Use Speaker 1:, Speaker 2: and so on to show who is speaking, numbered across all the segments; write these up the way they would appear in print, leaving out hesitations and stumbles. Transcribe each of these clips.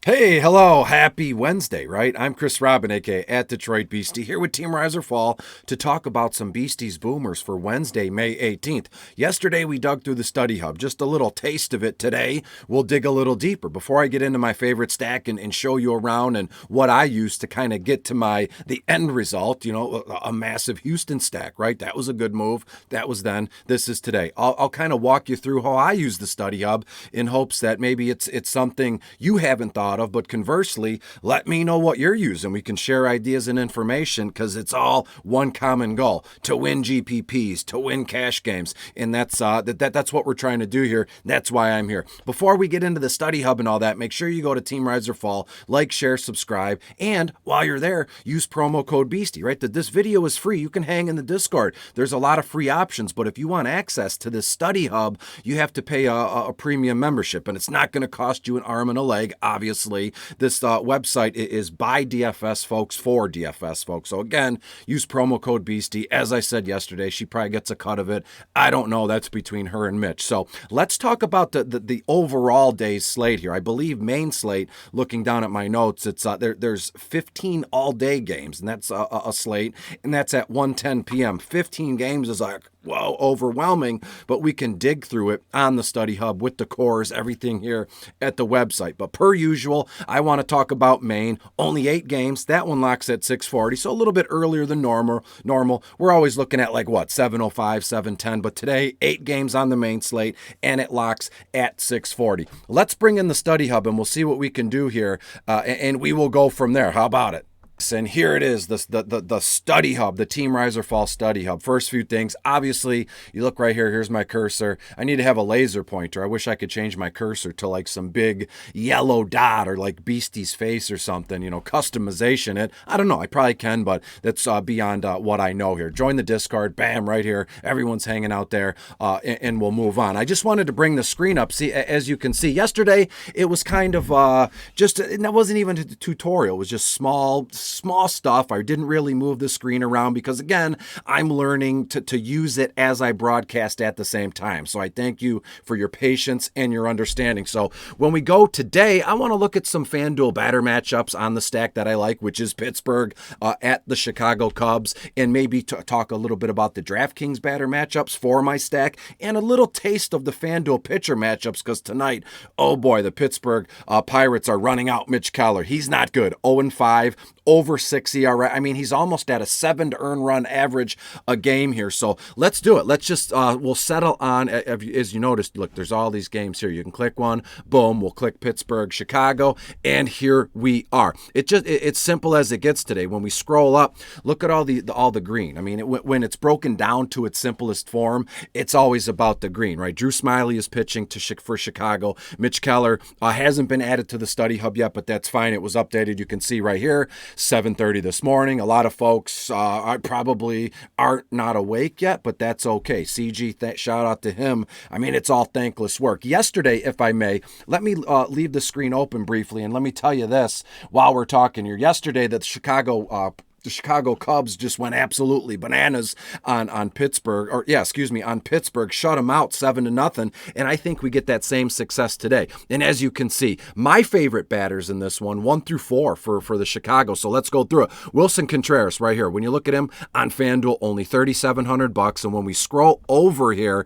Speaker 1: Hey, hello, happy Wednesday, right? I'm Chris Robin, aka at Detroit Beastie, here with Team Rise or Fall to talk about some Beasties Boomers for Wednesday, May 18th. Yesterday, we dug through the study hub, just a little taste of it. Today, we'll dig a little deeper. Before I get into my favorite stack and show you around and what I use to kind of get to the end result, a massive Houston stack, right? That was a good move. That was then. This is today. I'll kind of walk you through how I use the study hub in hopes that maybe it's something you haven't thought of, but conversely, let me know what you're using. We can share ideas and information because it's all one common goal: to win GPPs, to win cash games, and that's what we're trying to do here. That's why I'm here. Before we get into the study hub and all that, make sure you go to Team Rise or Fall, like, share, subscribe, and while you're there, use promo code Beastie. Right, that this video is free. You can hang in the Discord. There's a lot of free options, but if you want access to this study hub, you have to pay a premium membership, and it's not going to cost you an arm and a leg, obviously. This website is by DFS folks for DFS folks. So again, use promo code Beastie. As I said yesterday, she probably gets a cut of it. I don't know. That's between her and Mitch. So let's talk about the overall day's slate here. I believe main slate, looking down at my notes, it's there's 15 all-day games, and that's a slate, and that's at 1:10 p.m. 15 games is like, whoa, overwhelming, but we can dig through it on the study hub with the cores, everything here at the website. But per usual, I want to talk about Maine. Only 8 games. That one locks at 640, so a little bit earlier than normal. We're always looking at 705, 710, but today 8 games on the main slate, and it locks at 640. Let's bring in the study hub, and we'll see what we can do here, and we will go from there. How about it? And here it is, the study hub, the Team Rise or Fall study hub. First few things, obviously, you look right here. Here's my cursor. I need to have a laser pointer. I wish I could change my cursor to some big yellow dot or Beastie's face or something, customization it. I don't know. I probably can, but that's beyond what I know here. Join the Discord. Bam, right here. Everyone's hanging out there, and we'll move on. I just wanted to bring the screen up. See, as you can see, yesterday it was kind of that wasn't even a tutorial. It was just small stuff. I didn't really move the screen around because, again, I'm learning to use it as I broadcast at the same time. So I thank you for your patience and your understanding. So when we go today, I want to look at some FanDuel batter matchups on the stack that I like, which is Pittsburgh at the Chicago Cubs, and maybe talk a little bit about the DraftKings batter matchups for my stack, and a little taste of the FanDuel pitcher matchups, because tonight, oh boy, the Pittsburgh Pirates are running out Mitch Keller. He's not good. 0-5. Over 6 ERA. I mean, he's almost at a 7 earned run average a game here. So let's do it. Let's just, we'll settle on, as you noticed, look, there's all these games here. You can click one, boom, we'll click Pittsburgh, Chicago, and here we are. It's simple as it gets today. When we scroll up, look at all the green. I mean, when it's broken down to its simplest form, it's always about the green, right? Drew Smiley is pitching for Chicago. Mitch Keller hasn't been added to the study hub yet, but that's fine. It was updated. You can see right here. 7:30 this morning. A lot of folks probably aren't not awake yet, but that's okay. CG, shout out to him. I mean, it's all thankless work. Yesterday, if I may, let me leave the screen open briefly, and let me tell you this while we're talking here. Yesterday, the Chicago Cubs just went absolutely bananas on Pittsburgh, on Pittsburgh, shut them out 7-0, and I think we get that same success today. And as you can see, my favorite batters in this one, 1 through 4 for the Chicago. So let's go through it. Wilson Contreras right here. When you look at him on FanDuel, only $3,700, and when we scroll over here,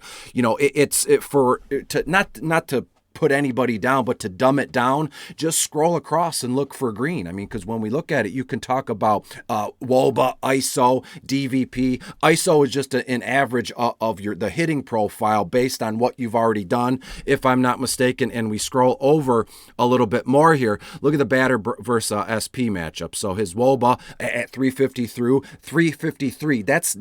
Speaker 1: not to put anybody down, but to dumb it down, just scroll across and look for green. I mean, because when we look at it, you can talk about WOBA, ISO, DVP. ISO is just an average of the hitting profile based on what you've already done, if I'm not mistaken. And we scroll over a little bit more here. Look at the batter versus SP matchup. So his WOBA at 350 through 353. That's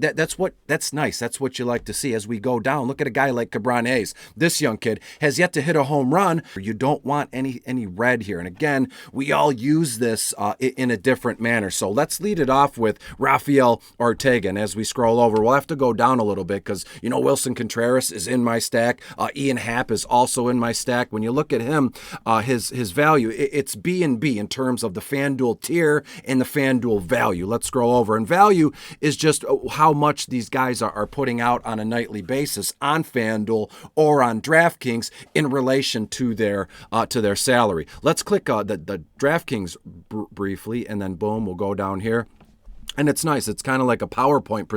Speaker 1: nice. That's what you like to see. As we go down, look at a guy like Cabran Hayes. This young kid has yet to hit a home run. You don't want any red here. And again, we all use this in a different manner. So let's lead it off with RAFAEL ORTEGA. And as we scroll over, we'll have to go down a little bit because, Wilson Contreras is in my stack. Ian Happ is also in my stack. When you look at him, his value, it's B and B in terms of the FanDuel tier and the FanDuel value. Let's scroll over. And value is just how much these guys are putting out on a nightly basis on FanDuel or on DraftKings in relation addition to their salary. Let's click the DraftKings briefly, and then boom, we'll go down here. And it's nice. It's kind of like a PowerPoint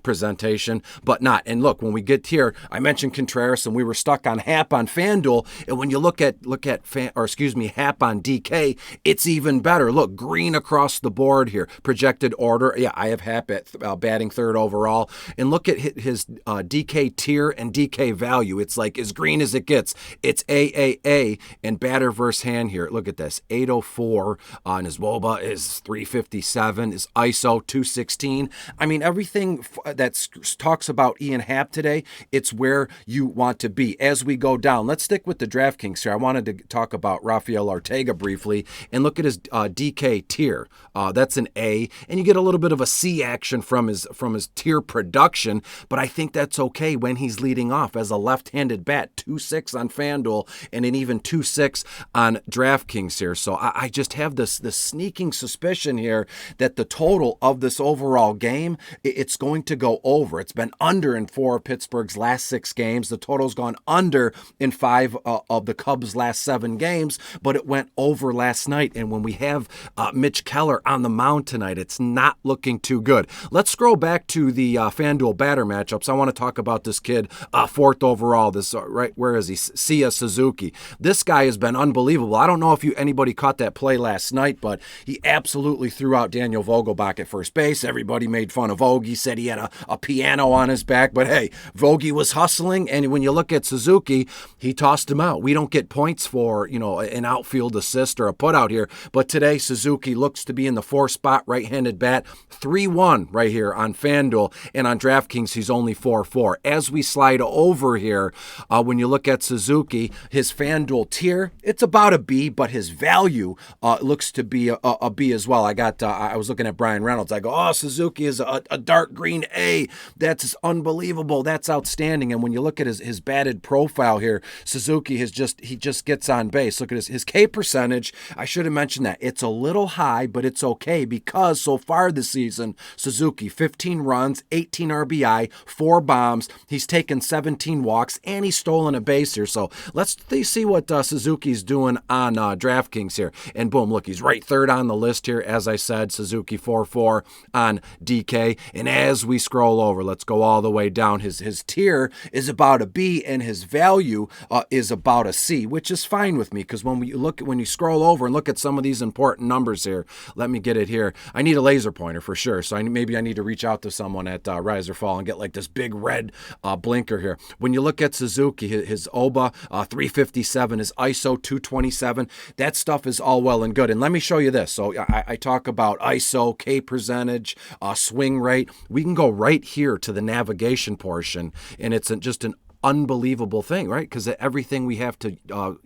Speaker 1: presentation, but not. And look, when we get here, I mentioned Contreras, and we were stuck on HAPP on FanDuel. And when you look at HAPP on DK, it's even better. Look, green across the board here. Projected order. Yeah, I have HAPP at batting third overall. And look at his DK tier and DK value. It's like as green as it gets. It's AAA and batter versus hand here. Look at this. 804 on his WOBA is 357. His ISO 216. I mean, everything that talks about Ian Happ today, it's where you want to be. As we go down, let's stick with the DraftKings here. I wanted to talk about RAFAEL ORTEGA briefly and look at his DK tier. That's an A, and you get a little bit of a C action from his tier production, but I think that's okay when he's leading off as a left-handed bat. 2.6 on FanDuel and an even 2.6 on DraftKings here. So I just have this sneaking suspicion here that the total of this overall game, it's going to go over. It's been under in 4 of Pittsburgh's last 6 games. The total's gone under in 5 of the Cubs' last 7 games, but it went over last night. And when we have Mitch Keller on the mound tonight, it's not looking too good. Let's scroll back to the FanDuel batter matchups. I want to talk about this kid, 4th overall. This right, where is he? SEIYA Suzuki. This guy has been unbelievable. I don't know if anybody caught that play last night, but he absolutely threw out Daniel Vogelbach at first base. Everybody made fun of Vogie, said he had a piano on his back, but hey, Vogie was hustling, and when you look at Suzuki, he tossed him out. We don't get points for, an outfield assist or a putout here, but today Suzuki looks to be in the 4th spot, right-handed bat, 3-1 right here on FanDuel, and on DraftKings, he's only 4-4. As we slide over here, when you look at Suzuki, his FanDuel tier, it's about a B, but his value looks to be a B as well. I was looking at Brian Reynolds. I go, oh, Suzuki is a dark green A. That's unbelievable. That's outstanding. And when you look at his batted profile here, Suzuki he just gets on base. Look at his K percentage. I should have mentioned that. It's a little high, but it's okay because so far this season, Suzuki, 15 runs, 18 RBI, 4 bombs. He's taken 17 walks, and he's stolen a base here. So let's see what Suzuki's doing on DraftKings here. And boom, look, he's right third on the list here. As I said, Suzuki 4-4 on DK. And as we scroll over, let's go all the way down. His tier is about a B, and his value is about a C, which is fine with me because when you scroll over and look at some of these important numbers here, let me get it here. I need a laser pointer for sure, so maybe I need to reach out to someone at Rise or Fall and get like this big red blinker here. When you look at Suzuki, his OBA 357, his ISO 227, that stuff is all well and good. And let me show you this. So I talk about ISO, K percentage, swing rate. We can go right here to the navigation portion, and it's just an unbelievable thing, right? Because everything we have to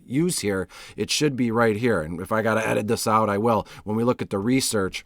Speaker 1: use here, it should be right here. And if I got to edit this out, I will. When we look at the research,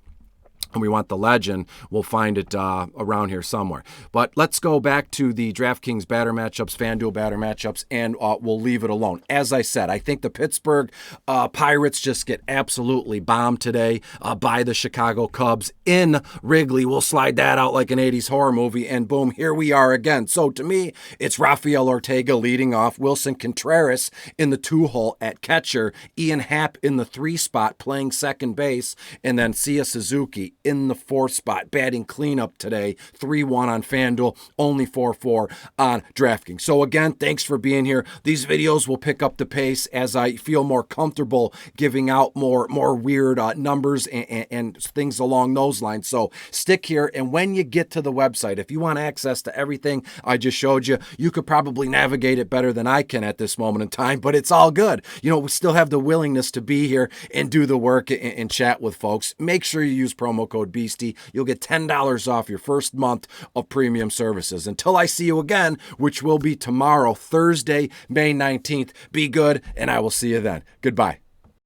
Speaker 1: and we want the legend, we'll find it around here somewhere. But let's go back to the DraftKings batter matchups, FanDuel batter matchups, and we'll leave it alone. As I said, I think the Pittsburgh Pirates just get absolutely bombed today by the Chicago Cubs in Wrigley. We'll slide that out like an 80s horror movie, and boom, here we are again. So to me, it's RAFAEL ORTEGA leading off, Wilson Contreras in the 2-hole at catcher, Ian Happ in the 3 spot playing second base, and then SEIYA Suzuki in the 4th spot, batting cleanup today, 3-1 on FanDuel, only 4-4 on DraftKings. So again, thanks for being here. These videos will pick up the pace as I feel more comfortable giving out more weird numbers and things along those lines. So stick here, and when you get to the website, if you want access to everything I just showed you, you could probably navigate it better than I can at this moment in time, but it's all good. We still have the willingness to be here and do the work and chat with folks. Make sure you use promo code BEASTIE. You'll get $10 off your first month of premium services. Until I see you again, which will be tomorrow, Thursday, May 19th, be good, and I will see you then. Goodbye.